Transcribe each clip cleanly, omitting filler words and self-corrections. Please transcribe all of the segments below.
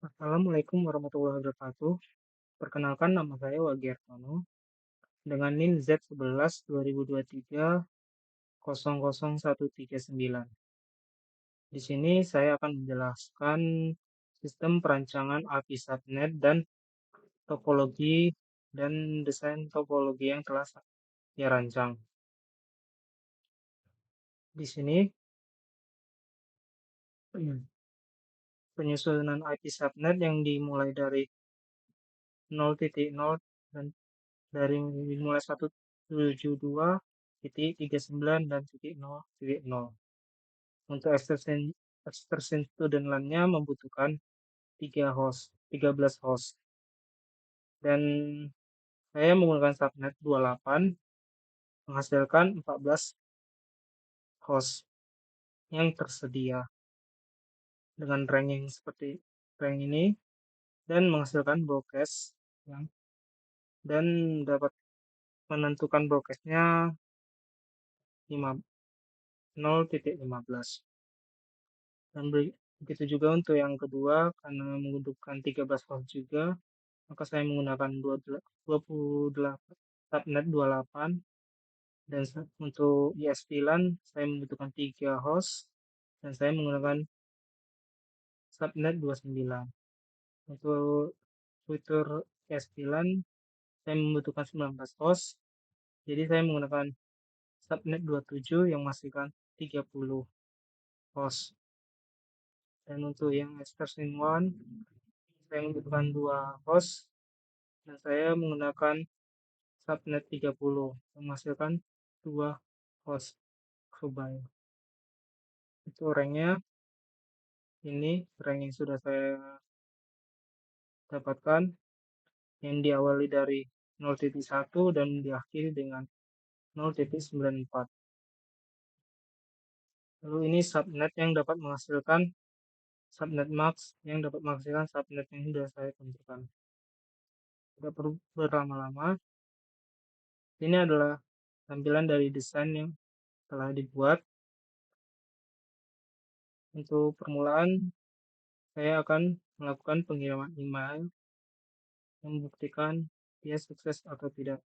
Assalamualaikum warahmatullahi wabarakatuh. Perkenalkan nama saya Wagi Artono dengan NIM Z11 2023 00139. Di sini saya akan menjelaskan sistem perancangan API subnet dan topologi dan desain topologi yang telah saya rancang. Di sini penyusunan IP subnet yang dimulai dari 0.0 dan dari dimulai 172.39 dan 0.0. Untuk extension student LAN-nya membutuhkan 13 host. Dan saya menggunakan subnet 28 menghasilkan 14 host yang tersedia dengan rank yang seperti rank ini dan menghasilkan broadcast dan dapat menentukan broadcastnya 0.15. Dan begitu juga untuk yang kedua, karena membutuhkan 13 host juga, maka saya menggunakan 28 subnet 28, dan untuk ISP LAN saya membutuhkan 3 host dan saya menggunakan subnet 29. Untuk fitur ISP LAN saya membutuhkan 19 host, jadi saya menggunakan subnet 27 yang menghasilkan 30 host. Dan untuk yang extension 1 saya membutuhkan 2 host dan saya menggunakan subnet 30 yang menghasilkan 2 host combine. Itu ranknya, ini rank yang sudah saya dapatkan yang diawali dari 0.1 dan diakhiri dengan 0.94. Lalu ini subnet yang dapat menghasilkan subnet max yang dapat menghasilkan subnet yang sudah saya tentukan. Tidak perlu berlama-lama. Ini adalah tampilan dari desain yang telah dibuat. Untuk permulaan, saya akan melakukan pengiriman email yang membuktikan dia sukses atau tidak.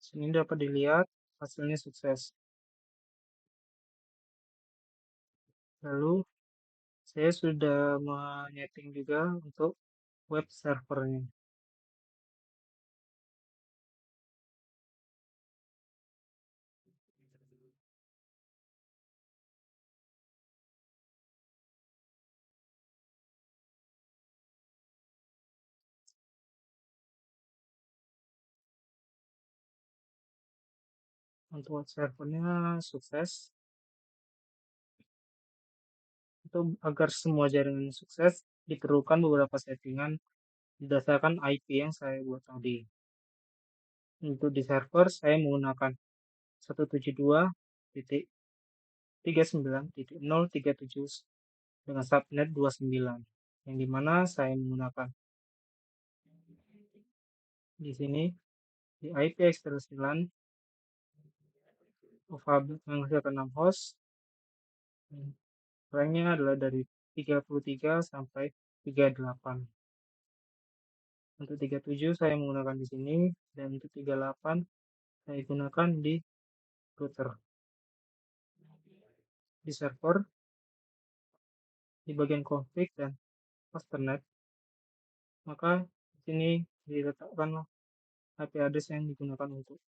Sini dapat dilihat hasilnya sukses. Lalu saya sudah menyeting juga untuk web servernya. Untuk web servernya sukses. Itu agar semua jaringan sukses diperlukan beberapa settingan berdasarkan IP yang saya buat tadi. Untuk di server saya menggunakan 172.39.037 dengan subnet 29, yang dimana saya menggunakan di sini di IP ekstensi LAN menghasilkan 6 host. Ranknya adalah dari 33 sampai 38. Untuk 37 saya menggunakan di sini, dan untuk 38 saya gunakan di router. Di server, di bagian config dan hostnet, maka di sini diletakkan IP address yang digunakan untuk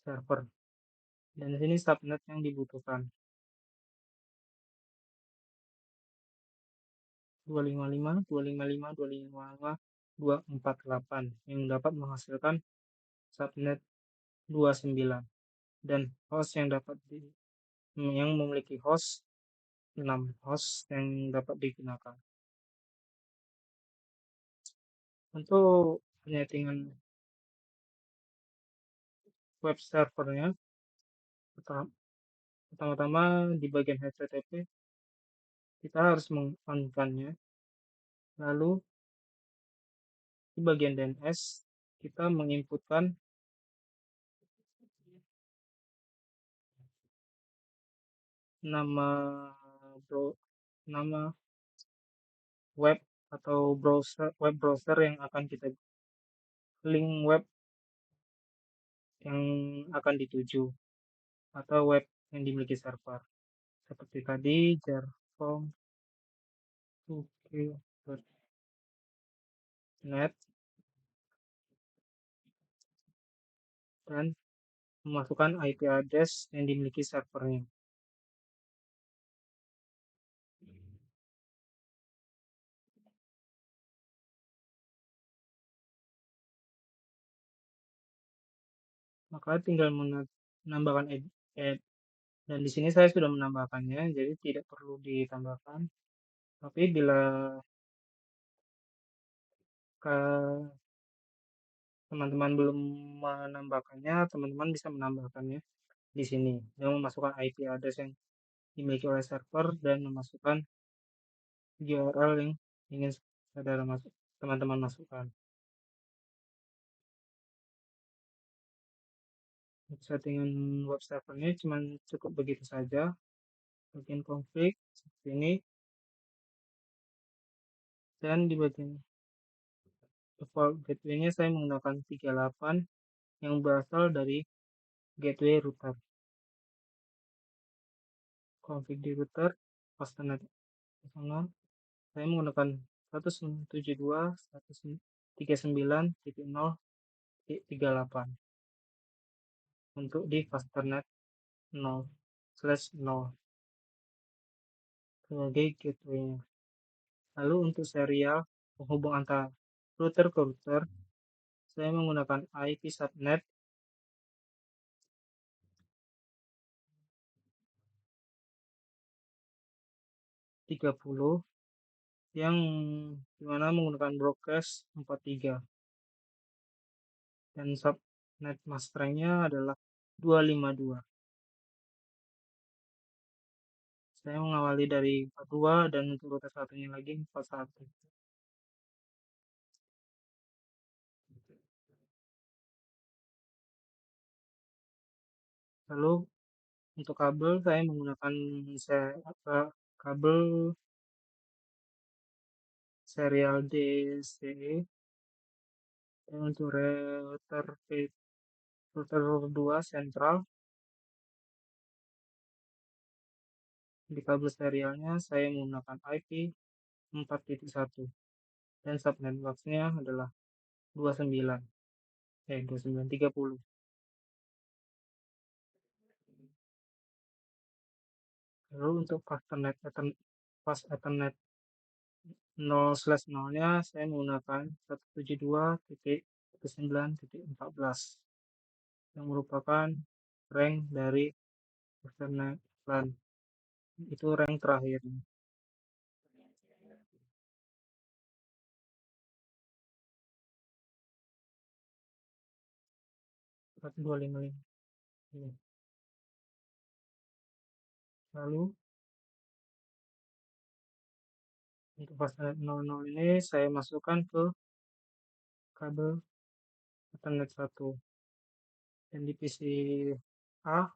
server. Dan di sini subnet yang dibutuhkan. 255.255.255.248 yang dapat menghasilkan subnet 29, dan host yang memiliki host 6 host yang dapat digunakan. Untuk penyetingan web servernya, pertama-tama di bagian HTTP kita harus meng-on-nya. Lalu di bagian DNS kita menginputkan nama nama web atau web browser yang akan kita link web yang akan dituju atau web yang dimiliki server. Seperti tadi jarform2q.net dan memasukkan IP address yang dimiliki servernya. Maka tinggal menambahkan add, dan di sini saya sudah menambahkannya, jadi tidak perlu ditambahkan. Tapi bila teman-teman belum menambahkannya, teman-teman bisa menambahkannya di sini dengan memasukkan IP address yang dimiliki oleh server dan memasukkan URL yang ingin teman-teman masukkan. Settingan web servernya cuma cukup begitu saja. Bagian konflik seperti ini, dan di bagian default gateway-nya saya menggunakan 38 yang berasal dari gateway router. Config di router fastnet sana saya menggunakan 172.139.0.38 untuk di fastnet 0/0 sebagai gateway-nya. Lalu untuk serial penghubung antara router ke router, saya menggunakan IP subnet 30 yang dimana menggunakan broadcast 43 dan subnet masternya adalah 252. Saya mengawali dari 42 dan untuk router satunya lagi 41. Lalu untuk kabel saya menggunakan kabel serial DCE, dan untuk router 2 sentral di kabel serialnya saya menggunakan IP 4.1 dan subnet box-nya adalah 2930. Lalu untuk fast Ethernet 0/0-nya saya menggunakan 172.19.14 yang merupakan rank dari Ethernet LAN. Itu rank terakhir. 1255. Lalu untuk fastnet 00 ini saya masukkan ke kabel Ethernet 1, dan di PC A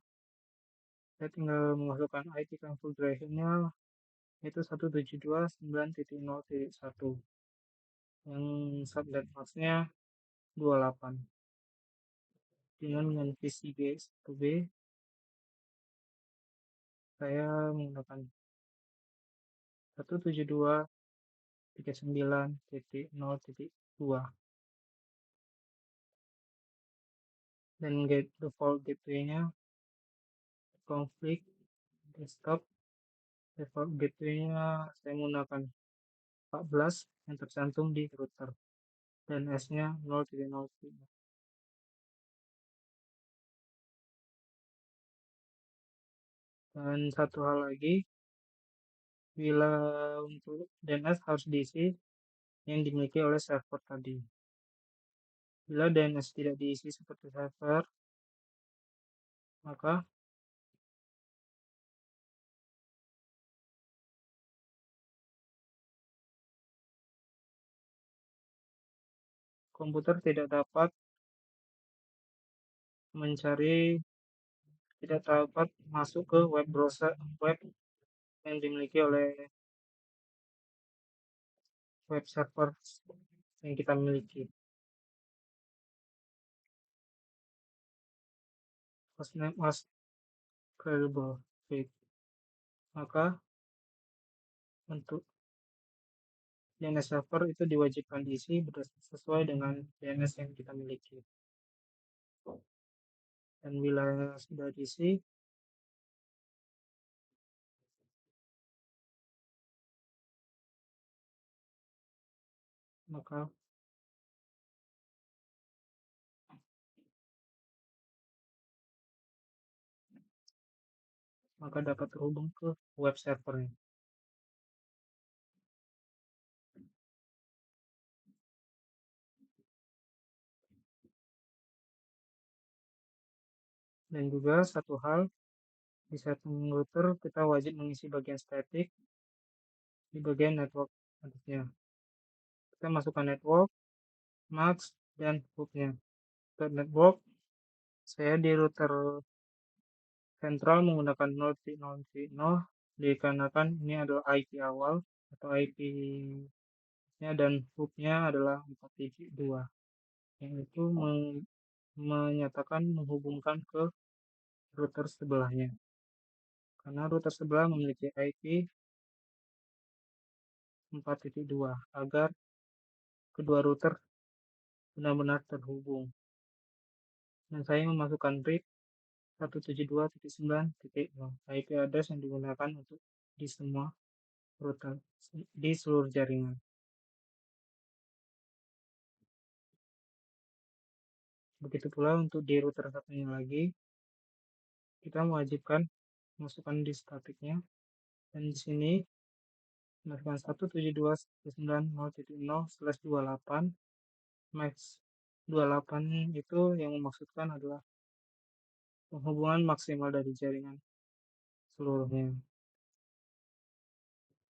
saya tinggal memasukkan IP configuration-nya yaitu 172.9.0.1 yang subnet mask-nya 28. Dengan PC B1B saya menggunakan 172.39.0.2 dan default gateway-nya konflik desktop. Default gateway-nya saya menggunakan 14 yang tercantum di router dan S-nya 0.0.3. Dan satu hal lagi, Bila untuk DNS harus diisi yang dimiliki oleh server tadi. Bila DNS tidak diisi seperti server, maka komputer tidak dapat mencari, tidak dapat masuk ke web browser web yang dimiliki oleh web server yang kita miliki. Hostname was credible fit. Maka untuk DNS server itu diwajibkan diisi sesuai dengan DNS yang kita miliki. Dan bila sudah diisi, maka dapat terhubung ke web servernya. Dan juga satu hal, di setting router kita wajib mengisi bagian static di bagian network adanya. Kita masukkan network, max, dan hubnya. Untuk network, saya di router sentral menggunakan 0.0.0 dikarenakan ini adalah IP awal atau IP-nya dan hubnya adalah 4.2 yang itu menyatakan menghubungkan ke router sebelahnya. Karena router sebelah memiliki IP 4.2 agar kedua router benar-benar terhubung. Dan saya memasukkan RIP 172.9.0 IP address yang digunakan untuk di semua router di seluruh jaringan. Begitu pula untuk di router satunya lagi, kita mewajibkan masukkan di statiknya, dan di sini masukkan 172.9.0.0/28 max 28 itu yang memaksudkan adalah penghubungan maksimal dari jaringan seluruhnya.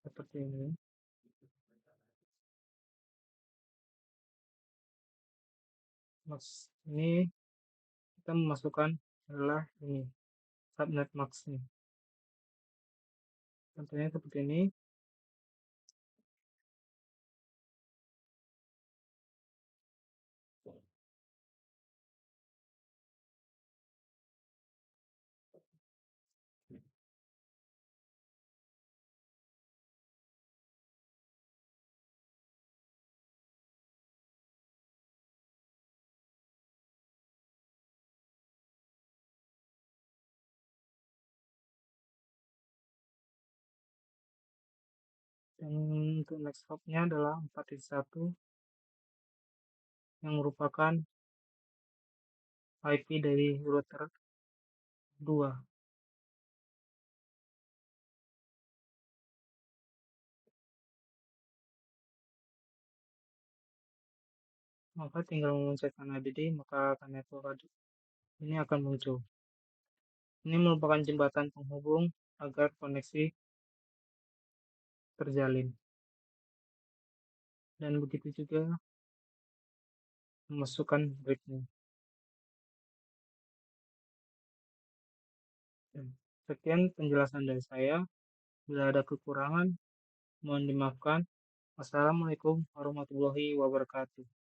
Seperti ini. Max ini kita memasukkan adalah ini subnet maxnya. Contohnya seperti ini. Dan untuk next hop-nya adalah 4.1 yang merupakan IP dari router 2. Maka tinggal memencetkan add, maka akan network ini akan muncul. Ini merupakan jembatan penghubung agar koneksi terjalin. Dan begitu juga memasukkan RIP-nya. Sekian penjelasan dari saya. Bila ada kekurangan, mohon dimaafkan. Wassalamualaikum warahmatullahi wabarakatuh.